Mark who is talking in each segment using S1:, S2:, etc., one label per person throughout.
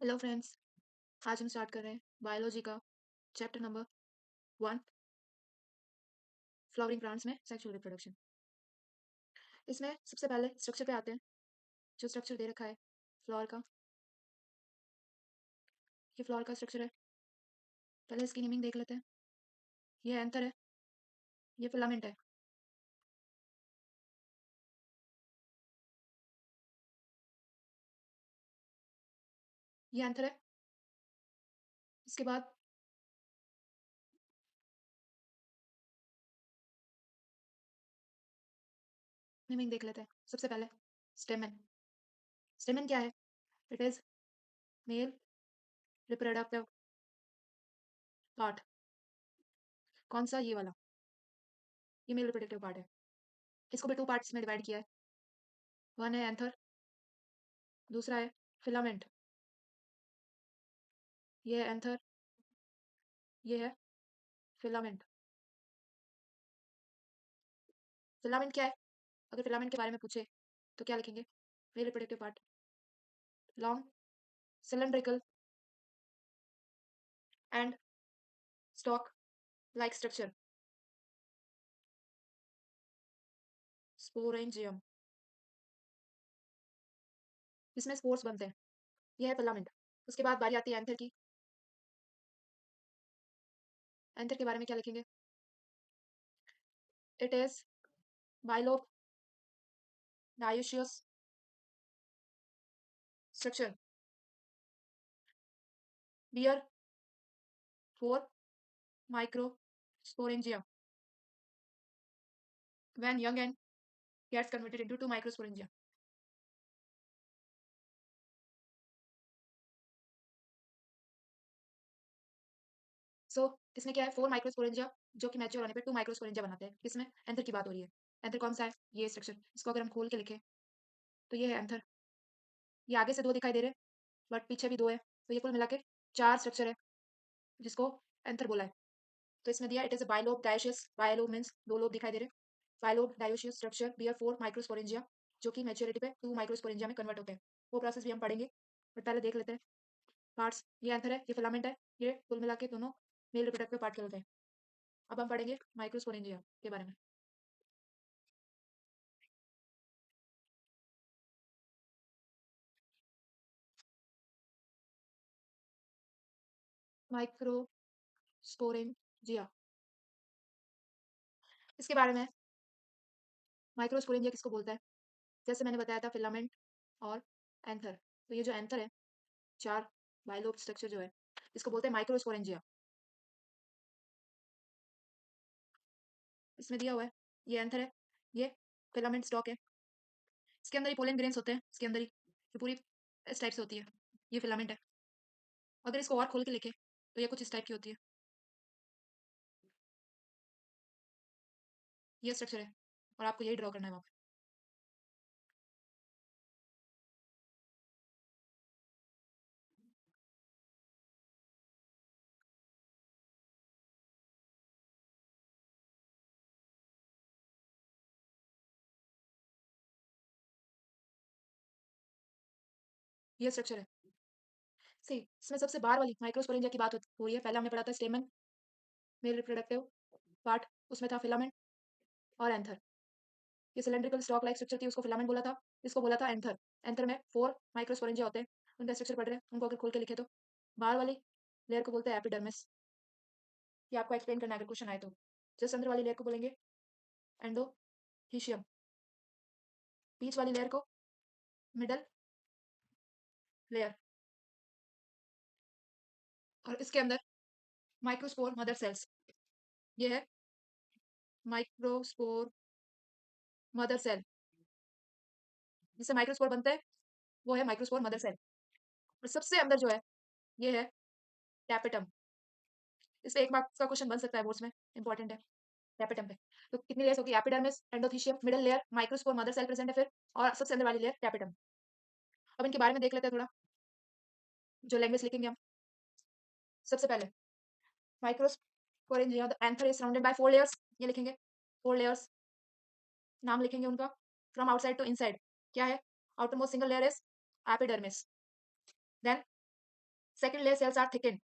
S1: Hello friends. आज हम start कर रहे हैं बायोलॉजी का चैप्टर नंबर 1, फ्लावरिंग प्लांट्स में सेक्सुअल रिप्रोडक्शन। इसमें सबसे पहले स्ट्रक्चर पे आते हैं। जो स्ट्रक्चर दे रखा है फ्लावर का, ये फ्लावर का स्ट्रक्चर है। पहले इसकी नेमिंग देख लेते हैं। ये एंथर है, ये फिलामेंट है। ये एंथर है। इसके बाद नेमिंग देख लेते हैं। सबसे पहले स्टेमन। स्टेमन क्या है? It is male reproductive part. कौन सा? ये वाला। ये मेल रिप्रोडक्टिव पार्ट है। इसको भी टू पार्ट्स में डिवाइड किया है। वन है एंथर, दूसरा है फिलामेंट। ये है एंथर, ये है फिलामेंट। फिलामेंट क्या है? अगर फिलामेंट के बारे में पूछे तो क्या लिखेंगे? Male reproductive part, long cylindrical and stalk like structure, sporangium, इसमें स्पोर्स बनते हैं। यह है फिलामेंट। उसके बाद बारी आती है एंथर की। एंथर के बारे में क्या लिखेंगे? It is bilobe dioecious structure bear four microsporangia when young and gets converted into two microsporangia. सो इसमें क्या है? फोर माइक्रोस्पोरेंजिया जो कि मैच्योर होने पे टू माइक्रोस्पोरेंजिया बनाते हैं। इसमें एंथर की बात हो रही है। एंथर कौन सा है? ये स्ट्रक्चर। इसको अगर हम खोल के लिखें तो ये है एंथर। ये आगे से दो दिखाई दे रहे हैं बट पीछे भी दो है, तो ये कुल मिला के चार स्ट्रक्चर है जिसको एंथर बोला है। तो इसमें दिया it is a bilobe dithecous. Bilobe means दो लोब दिखाई दे रहे हैं। Bilobe dithecous structure bear four microsporangia जो कि मैच्योरिटी पे टू माइक्रोस्पोरेंजिया में कन्वर्ट होते हैं। वो प्रोसेस भी हम पढ़ेंगे, बट पहले देख लेते हैं पार्ट्स। ये एंथर है, ये फिलामेंट है। ये कुल मिला के दोनों मेल रिप्रोडक्टिव पार्ट कहलाते हैं। अब हम पढ़ेंगे माइक्रोस्पोरेंजिया के बारे में। माइक्रोस्पोरेंजिया, इसके बारे में माइक्रोस्पोरेंजिया किसको बोलता है? जैसे मैंने बताया था फिलामेंट और एंथर, तो ये जो एंथर है, चार बाइलोब स्ट्रक्चर जो है, इसको बोलते हैं माइक्रोस्पोरेंजिया। इसमें दिया हुआ है ये एंथर है, ये फिलामेंट स्टॉक है। इसके अंदर ही पोलन ग्रेन्स होते हैं। इसके अंदर ही ये पूरी इस टाइप से होती है। ये फिलामेंट है। अगर इसको और खोल के लिखे तो ये कुछ इस टाइप की होती है। ये स्ट्रक्चर है और आपको यही ड्रॉ करना है वहाँ पे। ये स्ट्रक्चर है। सी इसमें सबसे बाहर वाली माइक्रोस्पोरेंजिया की बात हो रही है। पहले हमने पढ़ा था स्टेमन, मेल रिप्रोडक्टिव पार्ट, उसमें था फिलामेंट और एंथर। ये सिलेंड्रिकल स्टॉक लाइक स्ट्रक्चर थी, उसको फिलामेंट बोला था। इसको बोला था एंथर। एंथर में फोर माइक्रोस्पोरेंजिया होते हैं। उनका स्ट्रक्चर पढ़ रहे हैं, उनको अगर खोल के लिखे तो बाहर वाली लेयर को बोलते हैं एपिडर्मिस। ये आपको एक्सप्लेन करना है अगर क्वेश्चन आए तो। जस्ट अंदर वाली लेयर को बोलेंगे एंडोहीशियम, बीच वाली लेयर को मिडल लेयर, और इसके अंदर माइक्रोस्पोर मदर सेल्स। ये है माइक्रोस्पोर मदर सेल। जिससे माइक्रोस्पोर बनते हैं वो है माइक्रोस्पोर मदर सेल। और सबसे अंदर जो है ये है टैपेटम। इस पे एक मार्क्स का क्वेश्चन बन सकता है बोर्ड्स में, इंपॉर्टेंट है। टैपेटम पे तो कितनी लेयर्स होगी? Epidermis, endothecium, middle layer, microspore mother cell present है फिर, और सबसे अंदर वाली लेयर टैपेटम। अब इनके बारे में देख लेते हैं थोड़ा, जो लैंग्वेज लिखेंगे हम। सबसे पहले microsporangia, the anther is surrounded by four layers. ये लिखेंगे फोर लेयर्स, नाम लिखेंगे उनका। फ्रॉम आउटसाइड टू इनसाइड क्या है? Outermost single layer is epidermis, then second layer cells are thickened,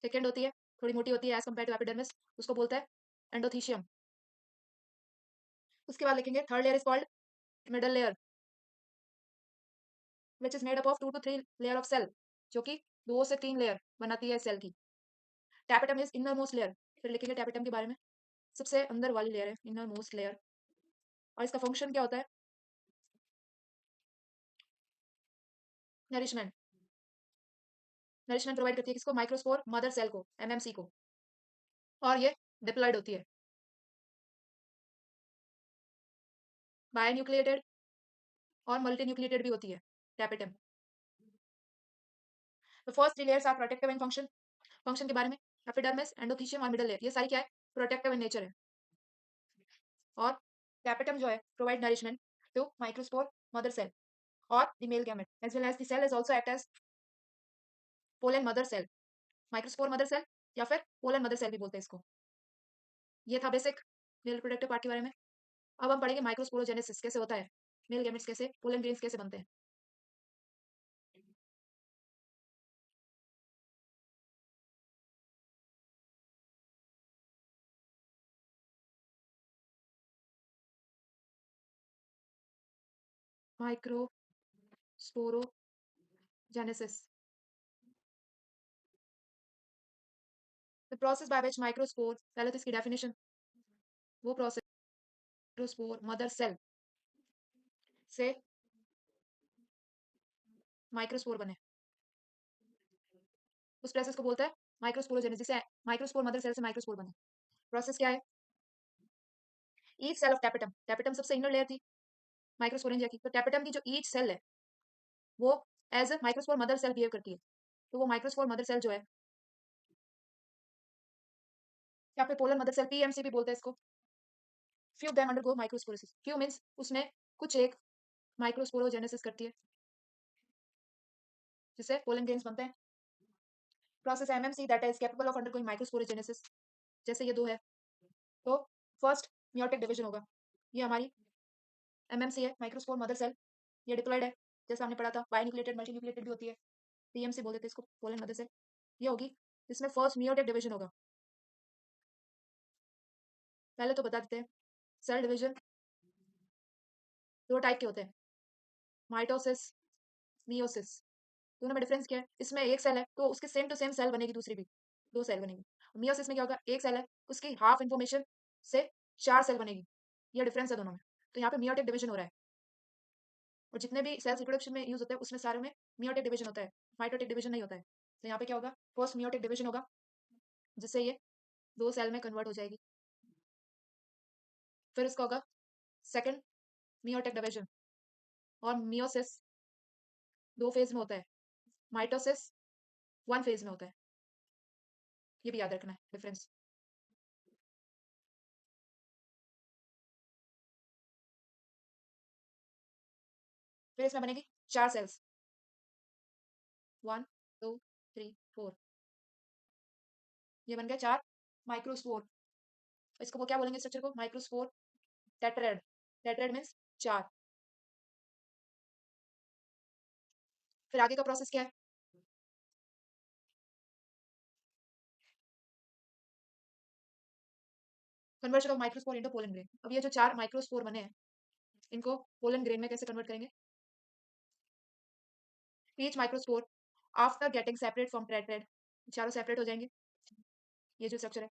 S1: thickened होती है, थोड़ी मोटी होती है एज कम्पेयर टू एपिडर्मिस, उसको बोलते हैं एंडोथीशियम। उसके बाद लिखेंगे third layer is called middle layer which is made up of 2 to 3 layer of cell, जो कि 2 से 3 लेयर बनाती है सेल की। Tapetum is inner most layer, फिर लिखेंगे टैपेटम के बारे में, सबसे अंदर वाली लेयर है इनर मोस्ट लेयर, और इसका फंक्शन क्या होता है, नरिशमेंट, नरिशमेंट प्रोवाइड करती है किसको, माइक्रोस्पोर मदर सेल को, एमएमसी को, और ये डिप्लॉइड होती है, बायोन्यूक्लिएटेड और मल्टीन्यूक्लिएटेड भी होती है टैपेटम। तो first 3 layers are protective in function, function के बारे में एपिडर्मिस, एंडोथीशियम और मिडल लेयर, ये सारी क्या है, प्रोटेक्टिव इन नेचर है। और टैपेटम जो है provide nourishment to microspore mother cell और the male gamete as well as the cell is also act as pollen mother cell, microspore mother cell या फिर पोलन मदर सेल भी बोलते हैं इसको। ये था बेसिक मेल रिप्रोडक्टिव पार्ट के बारे में। अब हम पढ़ेंगे माइक्रोस्पोरोजेनेसिस कैसे होता है, मेल गैमेट्स कैसे, पोलन ग्रेन्स कैसे बनते हैं। Microsporogenesis, the process by which microspore, पहले तो इसकी डेफिनेशन, वो प्रोसेस माइक्रोस्पोर मदर सेल से माइक्रोस्पोर बने, उस प्रोसेस को बोलते हैं माइक्रोस्पोरोजेनेसिस, माइक्रोस्पोर मदर सेल से माइक्रोस्पोर बने। प्रोसेस क्या है, each cell of tapetum, tapetum सबसे इनर लेयर थी माइक्रोस्पोरेंजिया की, तो टैपेटम की जो ईच सेल है वो as a microspore mother cell behave करती है, तो वो माइक्रोस्पोर मदर सेल जो है, या फिर पोलर मदर सेल, पीएमसी भी बोलते हैं इसको। फ्यू ऑफ देम अंडरगो माइक्रोस्पोरेसिस, फ्यू मींस उसमें कुछ एक माइक्रोस्पोरोजेनेसिस करती है जिससे पोलन ग्रेन्स बनते हैं। Process MMC that is capable of undergoing microsporogenesis, जैसे ये दो है, तो फर्स्ट मियोटिक डिवीजन होगा, ये हमारी एमएमसी है माइक्रोस्पोर मदर सेल, ये डिप्लॉइड है जैसा हमने पढ़ा था, बायोन्यूक्लिएटेड मल्टीन्यूक्लिएटेड भी होती है, पीएमसी बोल देते हैं इसको, पोलन मदर सेल, ये होगी, इसमें फर्स्ट मियोटिक डिवीजन होगा। पहले तो बता देते हैं सेल डिवीजन दो टाइप के होते हैं, माइटोसिस, मियोसिस, दोनों में डिफरेंस क्या है, इसमें एक सेल है तो उसके सेम टू सेम सेल बनेगी, दूसरी भी 2 सेल बनेगी। मियोसिस में क्या होगा, एक सेल है उसकी हाफ इन्फॉर्मेशन से 4 सेल बनेगी, ये डिफरेंस है दोनों में। तो यहाँ पे मियोटिक डिवीजन हो रहा है, और जितने भी सेल्स रिप्रोडक्शन में यूज होते हैं उसमें सारों में मियोटिक डिवीजन होता है, माइटोटिक डिवीजन नहीं होता है। तो यहाँ पे क्या होगा, फर्स्ट मियोटिक डिवीजन होगा जिससे ये 2 सेल में कन्वर्ट हो जाएगी, फिर इसका होगा सेकंड मियोटिक डिवीजन, और मियोसिस 2 फेज में होता है, माइटोसिस 1 फेज में होता है, ये भी याद रखना है डिफरेंस। फिर इसमें बनेगी 4 सेल्स, 1 2 3 4, ये बन गया 4 माइक्रोस्पोर, इसको वो क्या बोलेंगे स्ट्रक्चर को, माइक्रोस्पोर टेट्राएड, टेट्राएड मींस 4। फिर आगे का प्रोसेस क्या है, conversion of microspore into pollen grain. अब ये जो 4 माइक्रोस्पोर बने हैं इनको पोलन ग्रेन में कैसे कन्वर्ट करेंगे, each microspore after getting separate from tetrad, चारों सेपरेट हो जाएंगे, ये जो स्ट्रक्चर है,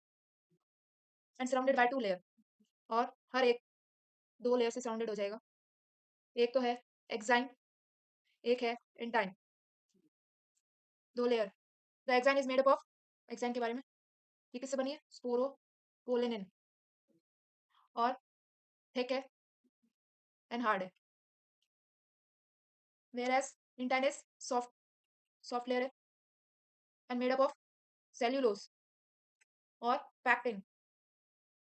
S1: एंड सराउंडेड बाय 2 लेयर, और हर एक 2 लेयर से सराउंडेड हो जाएगा, एक तो है एक्साइन, एक है intine, 2 layer. The exine is made up of, exine के बारे में, ये किससे बनी है, स्पोरोपोलेनिन, और थिक है एंड हार्ड है, whereas intine is soft, soft layer है and made up of cellulose और पैक्टिन।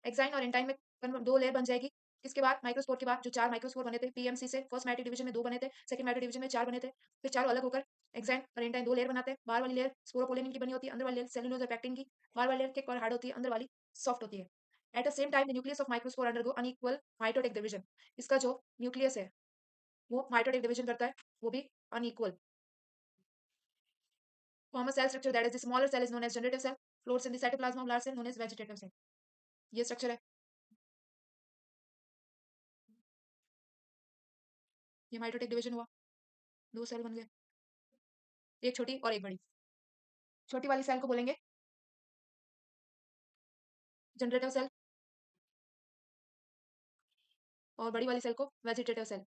S1: एक्साइन और इंटाइन में 2 लेयर बन जाएगी, इसके बाद माइक्रोस्पोर के बाद जो 4 माइक्रोस्पोर बने थे पीएमसी से, फर्स्ट माइटो डिवीजन में 2 बने थे, सेकंड माइटो डिवीजन में 4 बने थे, फिर चारों अलग होकर एक्साइन और इंटाइन 2 लेयर बनाते हैं, बाहर वाली लेयर स्पोरोपोलेनिन की बनी होती है, अंदर वाली लेयर सेल्यूलोज और पैक्टिन की, बाहर वाली लेयर थिक और हार्ड होती है, अंदर वाली सॉफ्ट होती है। At the same time the nucleus of microspore undergo unequal mitotic division, इसका जो न्यूक्लियस है वो माइटोटिक डिवीजन करता है, वो भी unequal. Form a cell structure that is the smaller cell is known as generative cell, floats in the cytoplasm of large cell known as vegetative cell. ये structure है, ये माइटोटिक डिवीजन हुआ, दो cell बन गए, एक छोटी और एक बड़ी। छोटी वाली सेल को बोलेंगे जनरेटिव सेल और बड़ी वाली सेल को vegetative cell.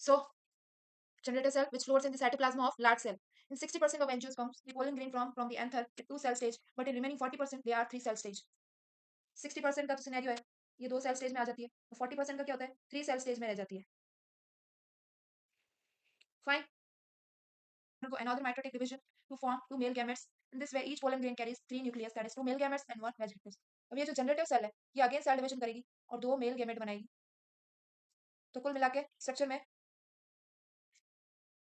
S1: So, generative cell which floats in the cytoplasm of large cell. In 60% of angiosperms, the pollen grain from the anther with two cell stage, but in remaining 40% they are three cell stage. 60% का तो scenario है, ये दो cell stage में आ जाती है, और 40% का क्या होता है, थ्री सेल स्टेज में रह जाती है। Fine. Another mitotic division to form two male gametes. In this way, each pollen grain carries three nucleus, that is two male gametes and one vegetative. अब ये जो जनरेटिव सेल है, ये again cell division करेगी और दो male gamete बनाएगी। तो कुल मिला के स्ट्रक्चर में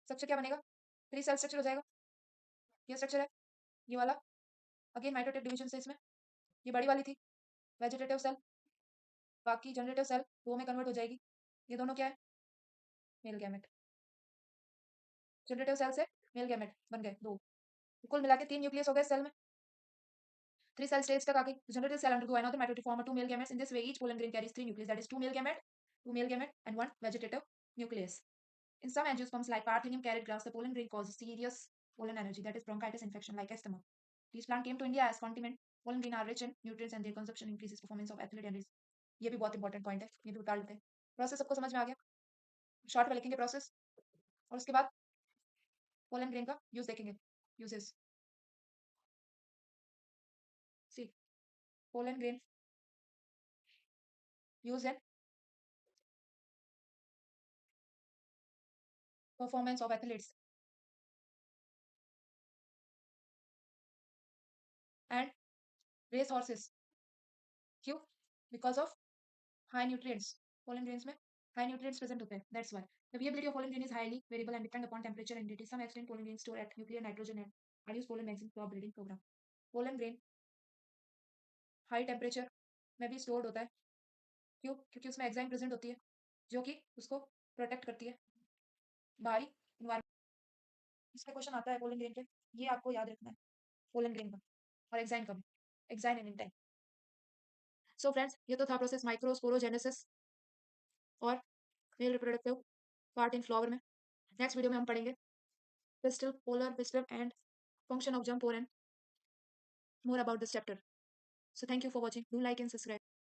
S1: स्ट्रक्चर क्या बनेगा, थ्री सेल स्ट्रक्चर हो जाएगा। ये स्ट्रक्चर है, ये वाला अगेन माइटोटिक डिवीजन से इसमें, ये बड़ी वाली थी वेजिटेटिव सेल, बाकी जनरेटिव सेल दो में कन्वर्ट हो जाएगी। ये दोनों क्या है, मेल गैमेट। जनरेटिव सेल से मेल गैमेट बन गए दो, कुल मिला के तीन न्यूक्लियस हो गए सेल में, three cell stage तक आ गई। Generative cell undergo another mitotic form of two male gametes. In this way, each pollen grain carries three nucleus, that is two male gamete, and one vegetative nucleus. In some angiosperms like Parthenium carrot grass, the pollen grain causes serious pollen allergy, that is bronchitis infection like asthma. These plants came to India as condiment. Pollen grain are rich in nutrients and their consumption increases performance of athlete and race. ये भी बहुत important point है, ये भी उतार लेते हैं। Process सबको समझ में आ गया, शॉर्ट में लिखेंगे प्रोसेस, और उसके बाद पोलन ग्रेन का यूज देखेंगे। Uses see pollen grain use in performance of athletes and race horses. क्यों? Because of high nutrients, pollen grains में हाई न्यूट्रिएंट्स प्रेजेंट होते हैं, that's why the viability of pollen grain is highly variable and depend upon temperature and humidity. Some extent pollen grains store at nuclear nitrogen and are used pollen magazine crop breeding program. Pollen grain high temperature में भी stored होता है, क्यों? क्योंकि उसमें enzyme present होती है जो कि उसको प्रोटेक्ट करती है बाहरी इन्वायरमेंट। इसका क्वेश्चन आता है पोलन ग्रेन के, ये आपको याद रखना है, पोलन ग्रेन का और एक्साइन का भी, exine and intine. So friends, ये तो था प्रोसेस माइक्रोस्पोरोजेनेसिस और male reproductive part in flower में। नेक्स्ट वीडियो में हम पढ़ेंगे pistil, polar pistil and function of jump and more about this chapter. So thank you for watching. Do like and subscribe.